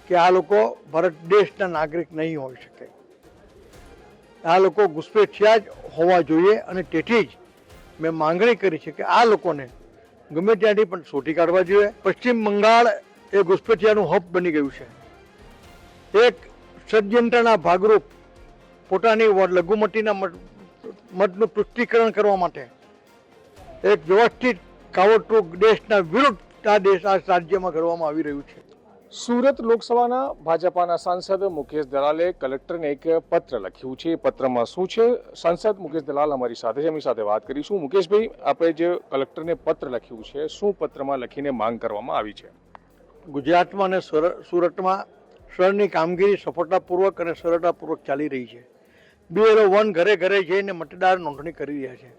કે આ લોકો ભારત દેશના નાગરિક નહીં હોઈ શકે, આ લોકો ઘૂસપેઠિયા જ હોવા જોઈએ અને તેથી જ મેં માંગણી કરી છે કે આ લોકોને ગમે ત્યાંથી પણ શોધી કાઢવા જોઈએ. પશ્ચિમ બંગાળ એ ઘૂસપેઠિયાનું હબ બની ગયું છે. એક ષડયંત્રના ભાગરૂપ પોતાની લઘુમતીના મતનું પુષ્ટિકરણ કરવા માટે એક વ્યવસ્થિત કાવતરૂપ દેશના વિરુદ્ધ આ રાજ્યમાં કરવામાં આવી રહ્યું છે. સુરત લોકસભાના ભાજપાના સાંસદ મુકેશ દલાલે કલેક્ટરને એક પત્ર લખ્યું છે. પત્રમાં શું છે? સાંસદ મુકેશ દલાલ અમારી સાથે છે, એમની સાથે વાત કરીશું. મુકેશભાઈ, આપણે જે કલેક્ટરને પત્ર લખ્યું છે, શું પત્રમાં લખીને માંગ કરવામાં આવી છે? ગુજરાતમાં અને સુરતમાં શહેરની કામગીરી સફળતાપૂર્વક અને સરળતાપૂર્વક ચાલી રહી છે. BLO1 ઘરે ઘરે જઈને મતદાર નોંધણી કરી રહ્યા છે.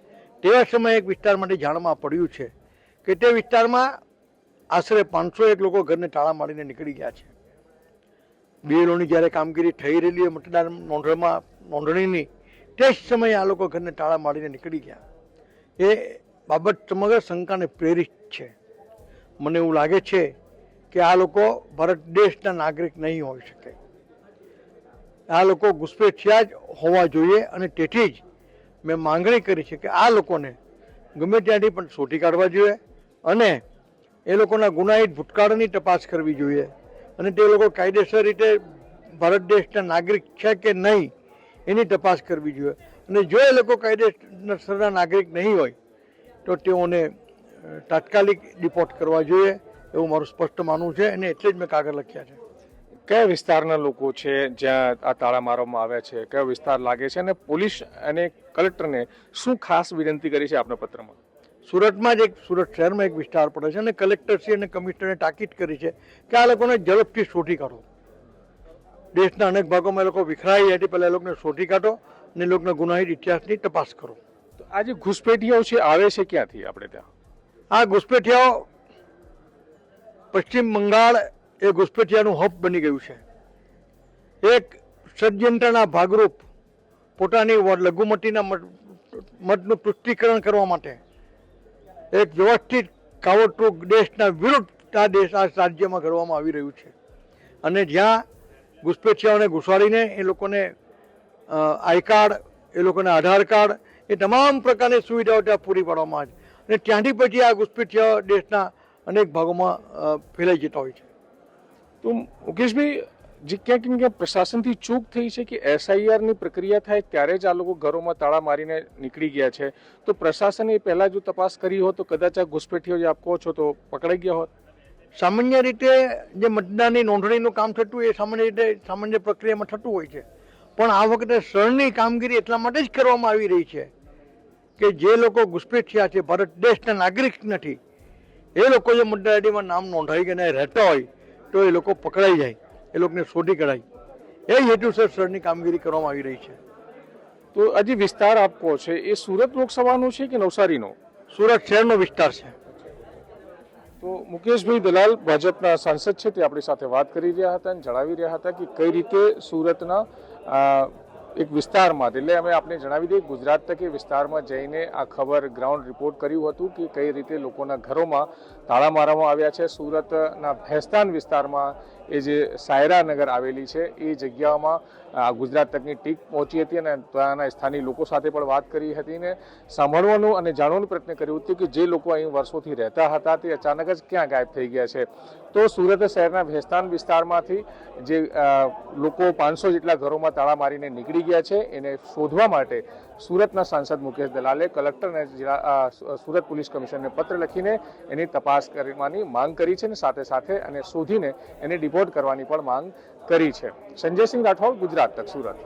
તેવા સમયે એક વિસ્તારમાંથી જાણવા પડ્યું છે કે તે વિસ્તારમાં આશરે 501 લોકો ઘરને તાળા મારીને નીકળી ગયા છે. BLOની જ્યારે કામગીરી થઈ રહેલી હોય મતદાર નોંધણીની, તે જ સમયે આ લોકો ઘરને તાળા મારીને નીકળી ગયા. એ બાબત સમગ્ર શંકાને પ્રેરિત છે. મને એવું લાગે છે કે આ લોકો ભારત દેશના નાગરિક નહીં હોઈ શકે, આ લોકો ઘૂસપેઠિયા જ હોવા જોઈએ અને તેથી જ મેં માંગણી કરી છે કે આ લોકોને ગમે ત્યાંથી પણ શોધી કાઢવા જોઈએ અને એ લોકોના ગુનાહિત ભૂતકાળની તપાસ કરવી જોઈએ અને તે લોકો કાયદેસર રીતે ભારત દેશના નાગરિક છે કે નહીં એની તપાસ કરવી જોઈએ. અને જો એ લોકો કાયદેસરના નાગરિક નહીં હોય તો તેઓને તાત્કાલિક ડિપોર્ટ કરવા જોઈએ એવું મારું સ્પષ્ટ માનવું છે અને એટલે જ મેં કાગળ લખ્યા છે. કયા વિસ્તારના લોકો છે જ્યાં આ તાળા મારવામાં આવ્યા છે? કયો વિસ્તાર લાગે છે? અને પોલીસ અને કલેક્ટરને શું ખાસ વિનંતી કરી છે આપના પત્રમાં? સુરતમાં જ સુરત શહેરમાં એક વિસ્તાર પડે છે અને કલેક્ટરશ્રી અને કમિશનરે તાકીદ કરી છે કે આ લોકોને ઝડપથી શોધી કાઢો. દેશના અનેક ભાગોમાં એ લોકો વિખરાઈ હતી, પહેલાં એ લોકોને શોધી કાઢો અને એ લોકોના ગુનાહિત ઇતિહાસની તપાસ કરો. તો આ જે ઘૂસપેઠિયાઓ છે આવે છે ક્યાંથી આપણે ત્યાં? આ ઘૂસપેઠિયાઓ પશ્ચિમ બંગાળ એ ઘૂસપેઠિયાનું હબ બની ગયું છે. એક ષડયંત્રના ભાગરૂપ પોતાની લઘુમતીના મતનું પુષ્ટિકરણ કરવા માટે એક વ્યવસ્થિત કાવતરૂપ દેશના વિરુદ્ધ આ રાજ્યમાં કરવામાં આવી રહ્યું છે. અને જ્યાં ઘૂસપેઠિયાઓને ઘુસાડીને એ લોકોને આઈ કાર્ડ, એ લોકોને આધાર કાર્ડ, એ તમામ પ્રકારની સુવિધાઓ ત્યાં પૂરી પાડવામાં આવે છે અને ત્યાંથી પછી આ ઘૂસપેઠિયાઓ દેશના અનેક ભાગોમાં ફેલાઈ જતા હોય છે. તો મુકેશભાઈ, જે ક્યાંક ને ક્યાંક પ્રશાસનથી ચૂક થઈ છે કે SIRની પ્રક્રિયા થાય ત્યારે જ આ લોકો ઘરોમાં તાળા મારીને નીકળી ગયા છે, તો પ્રશાસને પહેલાં જો તપાસ કરી હોત તો કદાચ આ ઘૂસપેઠીઓ જે આપ કહો છો તો પકડાઈ ગયા હોત. સામાન્ય રીતે જે મતદાનની નોંધણીનું કામ થતું એ સામાન્ય પ્રક્રિયામાં થતું હોય છે, પણ આ વખતે સ્થળની કામગીરી એટલા માટે જ કરવામાં આવી રહી છે કે જે લોકો ઘૂસપેઠિયા છે, ભારત દેશના નાગરિક નથી, એ લોકો જે મતદાર યાદીમાં નામ નોંધાઈ ગયા રહેતા હોય તો એ લોકો પકડાઈ જાય, એ લોકોને શોધી કઢાય. એ હેતુસર સ્થળની કામગીરી કરવામાં આવી રહી છે. તો આ જે વિસ્તાર આપ કહો છે એ સુરત લોકસભાનો છે કે નવસારીનો? સુરત શહેરનો વિસ્તાર છે. તો મુકેશભાઈ દલાલ ભાજપના સાંસદ છે, તે આપણી સાથે વાત કરી રહ્યા હતા અને જણાવી રહ્યા હતા કે કઈ રીતે સુરતના એક વિસ્તારમાં, એટલે અમે આપને જણાવી દઈએ ગુજરાત તકે વિસ્તારમાં જઈને આ ખબર ગ્રાઉન્ડ રિપોર્ટ કર્યું હતું કે કઈ રીતે લોકોના ઘરોમાં તાળા મારવામાં આવ્યા છે. સુરતના ભેસ્તાન વિસ્તારમાં એ જે સાયરા નગર આવેલી છે એ જગ્યામાં ગુજરાત તકની ટીમ પહોંચી હતી અને ત્યાંના સ્થાનિક લોકો સાથે પણ વાત કરી હતી ને સાંભળવાનું અને જાણવાનો પ્રયત્ન કર્યો હતો કે જે લોકો અહીં વર્ષોથી રહેતા હતા તે અચાનક જ ક્યાં ગાયબ થઈ ગયા છે. તો સુરત શહેરના ભેસ્તાન વિસ્તારમાંથી જે લોકો 500 જેટલા ઘરોમાં તાળા મારીને નીકળી ગયા છે એને શોધવા માટે સુરતના સાંસદ મુકેશ દલાલે કલેક્ટર અને સુરત પોલીસ કમિશનરને પત્ર લખીને એની તપાસ કરવાની માંગ કરી છે અને સાથે સાથે અને શોધીને એને ડિપોર્ટ કરવાની પણ માંગ કરી છે. સંજયસિંહ રાઠોડ, ગુજરાત તક, સુરત.